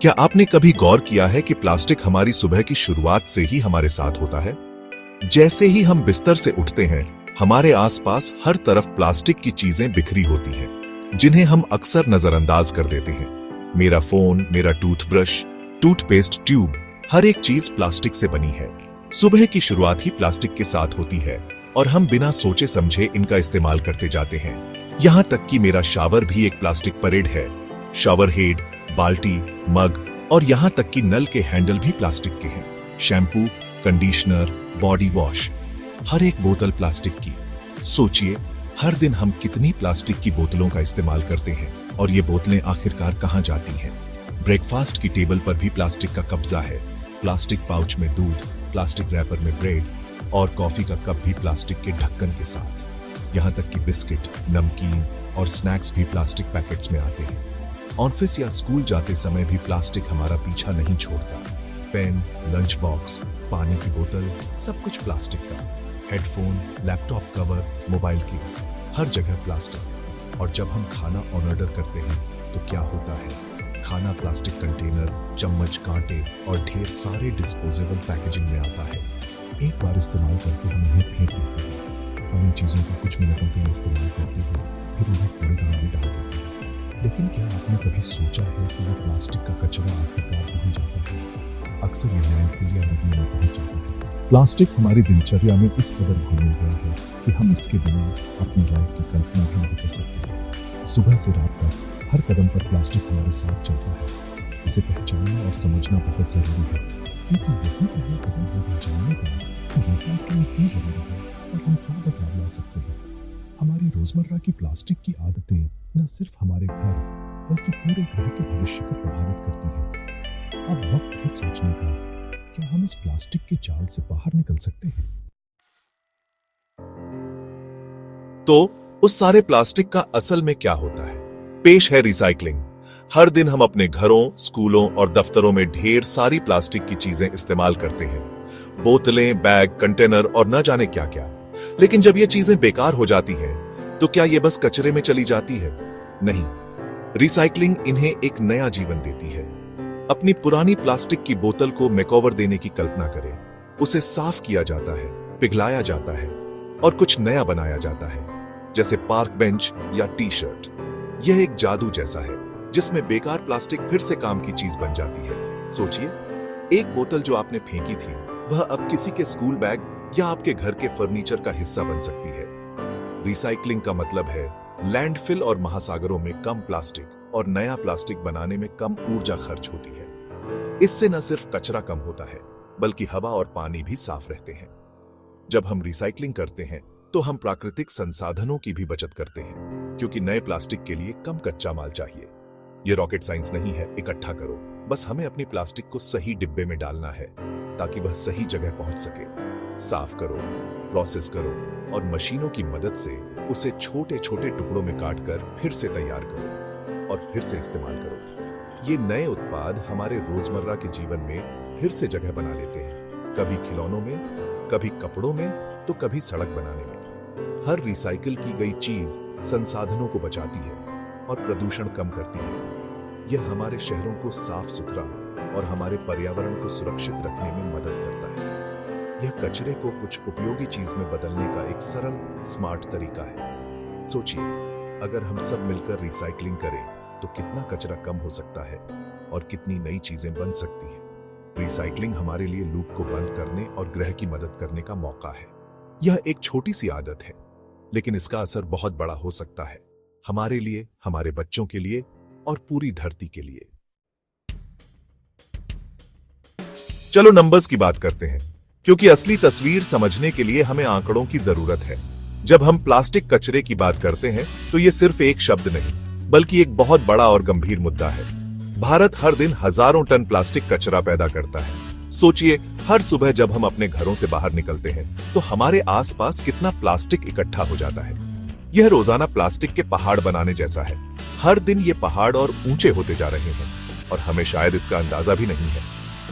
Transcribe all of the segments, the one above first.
क्या आपने कभी गौर किया है कि प्लास्टिक हमारी सुबह की शुरुआत से ही हमारे साथ होता है? जैसे ही हम बिस्तर से उठते हैं, हमारे आसपास हर तरफ प्लास्टिक की चीजें बिखरी होती हैं, जिन्हें हम अक्सर नजरअंदाज कर देते हैं। मेरा फोन, मेरा टूथब्रश, टूथपेस्ट ट्यूब, हर एक चीज प्लास्टिक से बनी है। सुबह की शुरुआत ही प्लास्टिक के साथ होती है और हम बिना सोचे समझे इनका इस्तेमाल करते जाते हैं। यहाँ तक कि मेरा शावर भी एक प्लास्टिक परेड है। शावर हेड, बाल्टी, मग और यहाँ तक कि नल के हैंडल भी प्लास्टिक के हैं। शैम्पू, कंडीशनर, बॉडी वॉश, हर एक बोतल प्लास्टिक की। सोचिए, हर दिन हम कितनी प्लास्टिक की बोतलों का इस्तेमाल करते हैं और ये बोतलें आखिरकार कहाँ जाती हैं? ब्रेकफास्ट की टेबल पर भी प्लास्टिक का कब्जा है। प्लास्टिक पाउच में दूध, प्लास्टिक रैपर में ब्रेड और कॉफी का कप भी प्लास्टिक के ढक्कन के साथ। यहाँ तक कि बिस्किट, नमकीन और स्नैक्स भी प्लास्टिक पैकेट्स में आते हैं। ऑफिस या स्कूल जाते समय भी प्लास्टिक हमारा पीछा नहीं छोड़ता। पेन, लंच बॉक्स, पानी की बोतल, सब कुछ प्लास्टिक का। Headphone, laptop cover, mobile case, हर जगह प्लास्टिक। और जब हम खाना ऑर्डर करते हैं तो क्या होता है? खाना प्लास्टिक कंटेनर, चम्मच, कांटे और ढेर सारे डिस्पोजेबल पैकेजिंग में आता है। एक बार इस्तेमाल करके हम इन्हें फेंक देते हैं। हम इन चीज़ों को कुछ मिनटों के लिए इस्तेमाल करते हैं, फिर उन्हें कूड़ेदान में डाल देते हैं। लेकिन क्या आपने कभी सोचा है कि वो प्लास्टिक का कचरा आखिरकार कहाँ जाता है? अक्सर ये लैंडफिल या नदियों में पहुंच जाता है। प्लास्टिक हमारी दिनचर्या में इस कदर घुल मिल गया है कि हम इसके बिना अपनी लाइफ की कल्पना भी नहीं कर सकते। सुबह से रात तक हर कदम पर प्लास्टिक हमारे साथ चलता है। इसे पहचानना और समझना बहुत जरूरी है, क्योंकि यही पहला कदम है जानने का कि रिसाइक्लिंग क्यों जरूरी है और हम क्या बदलाव ला सकते हैं। हमारी रोजमर्रा की प्लास्टिक की आदतें न सिर्फ हमारे घर बल्कि पूरे ग्रह के भविष्य को प्रभावित करती हैं। अब वक्त है सोचने का, क्या हम इस प्लास्टिक के जाल से बाहर निकल सकते हैं? तो उस सारे प्लास्टिक का असल में क्या होता है? पेश है रिसाइकलिंग। हर दिन हम अपने घरों, स्कूलों और दफ्तरों में ढेर सारी प्लास्टिक की चीजें इस्तेमाल करते हैं। बोतलें, बैग, कंटेनर और न जाने क्या क्या। लेकिन जब ये चीजें बेकार हो जाती हैं, तो क्या ये बस कचरे में चली जाती है? नहीं, रिसाइकलिंग इन्हें एक नया जीवन देती है। अपनी पुरानी प्लास्टिक की बोतल को मेकओवर देने की कल्पना करें। उसे साफ किया जाता है, पिघलाया जाता है और कुछ नया बनाया जाता है, जैसे पार्क बेंच या टी शर्ट। यह एक जादू जैसा है जिसमें बेकार प्लास्टिक फिर से काम की चीज बन जाती है। सोचिए, एक बोतल जो आपने फेंकी थी, वह अब किसी के स्कूल बैग या आपके घर के फर्नीचर का हिस्सा बन सकती है। रिसाइकलिंग का मतलब है लैंडफिल और महासागरों में कम प्लास्टिक और नया प्लास्टिक बनाने में कम ऊर्जा खर्च होती है। इससे न सिर्फ कचरा कम होता है, बल्कि हवा और पानी भी साफ रहते हैं। जब हम रिसाइकलिंग करते हैं तो हम प्राकृतिक संसाधनों की भी बचत करते हैं, क्योंकि नए प्लास्टिक के लिए कम कच्चा माल चाहिए। यह रॉकेट साइंस नहीं है, इकट्ठा करो। बस हमें अपनी प्लास्टिक को सही डिब्बे में डालना है ताकि वह सही जगह पहुंच सके। साफ करो, प्रोसेस करो और मशीनों की मदद से उसे छोटे छोटे टुकड़ों में काटकर फिर से तैयार करो और फिर से इस्तेमाल करो। ये नए उत्पाद हमारे रोजमर्रा के जीवन में फिर से जगह बना लेते हैं, कभी खिलौनों में, कभी कपड़ों में, तो कभी सड़क बनाने में। हर रिसाइकिल की गई चीज संसाधनों को बचाती है और प्रदूषण कम करती है। यह हमारे शहरों को साफ सुथरा और हमारे पर्यावरण को सुरक्षित रखने में मदद करता है। यह कचरे को कुछ उपयोगी चीज में बदलने का एक सरल, स्मार्ट तरीका है। सोचिए, अगर हम सब मिलकर रिसाइकलिंग करें तो कितना कचरा कम हो सकता है और कितनी नई चीजें बन सकती हैं। रिसाइकलिंग हमारे लिए लूप को बंद करने और ग्रह की मदद करने का मौका है। यह एक छोटी सी आदत है, लेकिन इसका असर बहुत बड़ा हो सकता है, हमारे लिए, हमारे बच्चों के लिए और पूरी धरती के लिए। चलो नंबर्स की बात करते हैं, क्योंकि असली तस्वीर समझने के लिए हमें आंकड़ों की जरूरत है। जब हम प्लास्टिक कचरे की बात करते हैं तो यह सिर्फ एक शब्द नहीं, बल्कि एक बहुत बड़ा और गंभीर मुद्दा है। भारत हर दिन हजारों टन प्लास्टिक कचरा पैदा करता है। सोचिए, हर सुबह जब हम अपने घरों से बाहर निकलते हैं तो हमारे आसपास कितना प्लास्टिक इकट्ठा हो जाता है। यह रोजाना प्लास्टिक के पहाड़ बनाने जैसा है। हर दिन ये पहाड़ और ऊंचे होते जा रहे हैं और हमें शायद इसका अंदाजा भी नहीं है।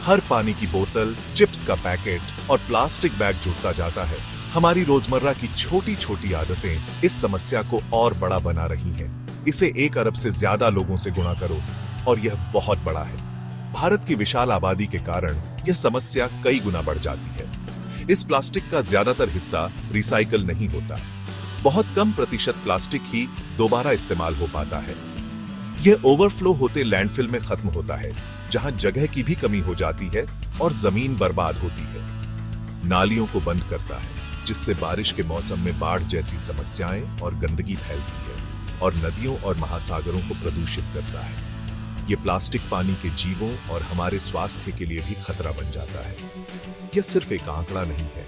हर पानी की बोतल, चिप्स का पैकेट और प्लास्टिक बैग जुड़ता जाता है। हमारी रोजमर्रा की छोटी छोटी आदतें इस समस्या को और बड़ा बना रही हैं। इसे 1 अरब से ज्यादा लोगों से गुणा करो और यह बहुत बड़ा है। भारत की विशाल आबादी के कारण यह समस्या कई गुना बढ़ जाती है। इस प्लास्टिक का ज्यादातर हिस्सा रिसाइकल नहीं होता। बहुत कम प्रतिशत प्लास्टिक ही दोबारा इस्तेमाल हो पाता है। यह ओवरफ्लो होते लैंडफिल में खत्म होता है, जहां जगह की भी कमी हो जाती है और जमीन बर्बाद होती है। नालियों को बंद करता है, जिससे बारिश के मौसम में बाढ़ जैसी समस्याएं और गंदगी फैलती है और नदियों और महासागरों को प्रदूषित करता है। ये प्लास्टिक पानी के जीवों और हमारे स्वास्थ्य के लिए भी खतरा बन जाता है। यह सिर्फ एक आंकड़ा नहीं है,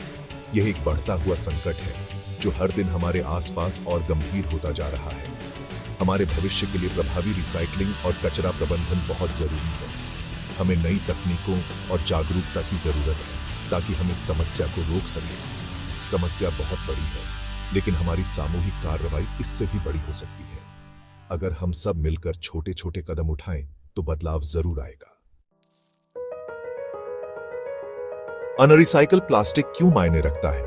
यह एक बढ़ता हुआ संकट है जो हर दिन हमारे आसपास और गंभीर होता जा रहा है। हमारे भविष्य के लिए प्रभावी रिसाइकलिंग और कचरा प्रबंधन बहुत जरूरी है। हमें नई तकनीकों और जागरूकता की जरूरत है ताकि हम इस समस्या को रोक सकें। समस्या बहुत बड़ी है, लेकिन हमारी सामूहिक कार्रवाई इससे भी बड़ी हो सकती है। अगर हम सब मिलकर छोटे छोटे कदम उठाएं, तो बदलाव जरूर आएगा। अनरिसाइकल प्लास्टिक क्यों मायने रखता है?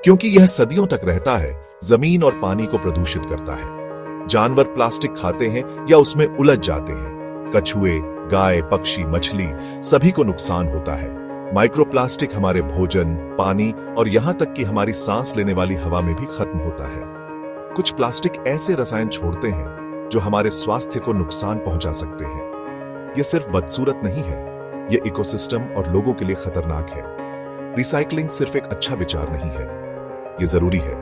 क्योंकि यह सदियों तक रहता है, जमीन और पानी को प्रदूषित करता है। जानवर प्लास्टिक खाते हैं या उसमें उलझ जाते हैं। कछुए, गाय, पक्षी, मछली सभी को नुकसान होता है। माइक्रोप्लास्टिक हमारे भोजन, पानी और यहां तक कि हमारी सांस लेने वाली हवा में भी खत्म होता है। कुछ प्लास्टिक ऐसे रसायन छोड़ते हैं जो हमारे स्वास्थ्य को नुकसान पहुंचा सकते हैं। यह सिर्फ बदसूरत नहीं है, यह इकोसिस्टम और लोगों के लिए खतरनाक है। रिसाइकलिंग सिर्फ एक अच्छा विचार नहीं है, यह जरूरी है।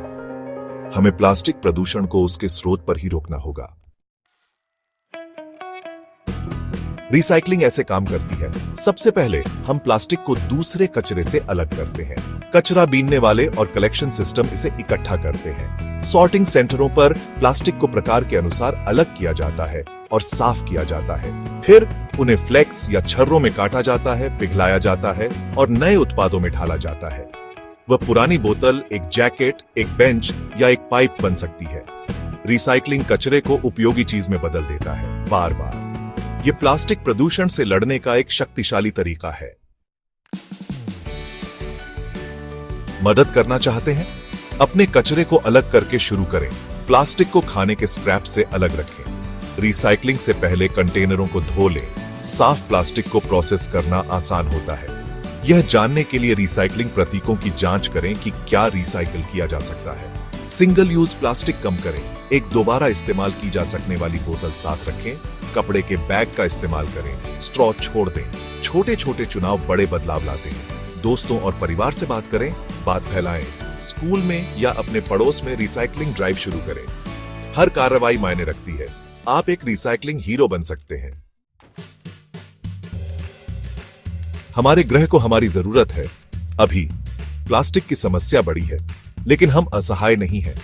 हमें प्लास्टिक प्रदूषण को उसके स्रोत पर ही रोकना होगा। रिसाइकलिंग ऐसे काम करती है। सबसे पहले हम प्लास्टिक को दूसरे कचरे से अलग करते हैं। कचरा बीनने वाले और कलेक्शन सिस्टम इसे इकट्ठा करते हैं। सॉर्टिंग सेंटरों पर प्लास्टिक को प्रकार के अनुसार अलग किया जाता है और साफ किया जाता है। फिर उन्हें फ्लेक्स या छर्रों में काटा जाता है, पिघलाया जाता है और नए उत्पादों में ढाला जाता है। वह पुरानी बोतल, एक जैकेट, एक बेंच या एक पाइप बन सकती है। रिसाइकलिंग कचरे को उपयोगी चीज में बदल देता है, बार बार। यह प्लास्टिक प्रदूषण से लड़ने का एक शक्तिशाली तरीका है। मदद करना चाहते हैं? अपने कचरे को अलग करके शुरू करें। प्लास्टिक को खाने के स्क्रैप से अलग रखें। रिसाइकलिंग से पहले कंटेनरों को धो लें। साफ प्लास्टिक को प्रोसेस करना आसान होता है। यह जानने के लिए रिसाइकलिंग प्रतीकों की जांच करें कि क्या रिसाइकिल किया जा सकता है। सिंगल यूज प्लास्टिक कम करें। एक दोबारा इस्तेमाल की जा सकने वाली बोतल साथ रखें। कपड़े के बैग का इस्तेमाल करें। स्ट्रॉ छोड़ दें। छोटे छोटे चुनाव बड़े बदलाव लाते हैं। दोस्तों और परिवार से बात करें, बात फैलाएं। स्कूल में या अपने पड़ोस में रिसाइकलिंग ड्राइव शुरू करें। हर कार्रवाई मायने रखती है। आप एक रिसाइकलिंग हीरो बन सकते हैं। हमारे ग्रह को हमारी जरूरत है। अभी प्लास्टिक की समस्या बड़ी है, लेकिन हम असहाय नहीं हैं।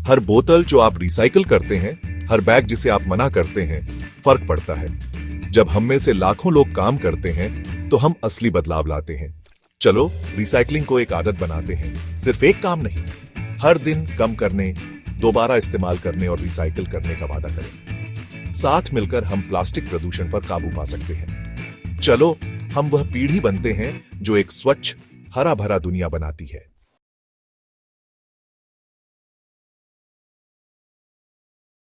हर बोतल जो आप रिसाइकिल करते हैं, हर बैग जिसे आप मना करते हैं, फर्क पड़ता है। जब हम में से लाखों लोग काम करते हैं, तो हम असली बदलाव लाते हैं। चलो रिसाइकलिंग को एक आदत बनाते हैं। सिर्फ एक काम नहीं, हर दिन कम करने, दोबारा इस्तेमाल करने और रिसाइकिल करने का वादा करें। साथ मिलकर हम प्लास्टिक प्रदूषण पर काबू पा सकते हैं। चलो हम वह पीढ़ी बनते हैं जो एक स्वच्छ, हरा भरा दुनिया बनाती है।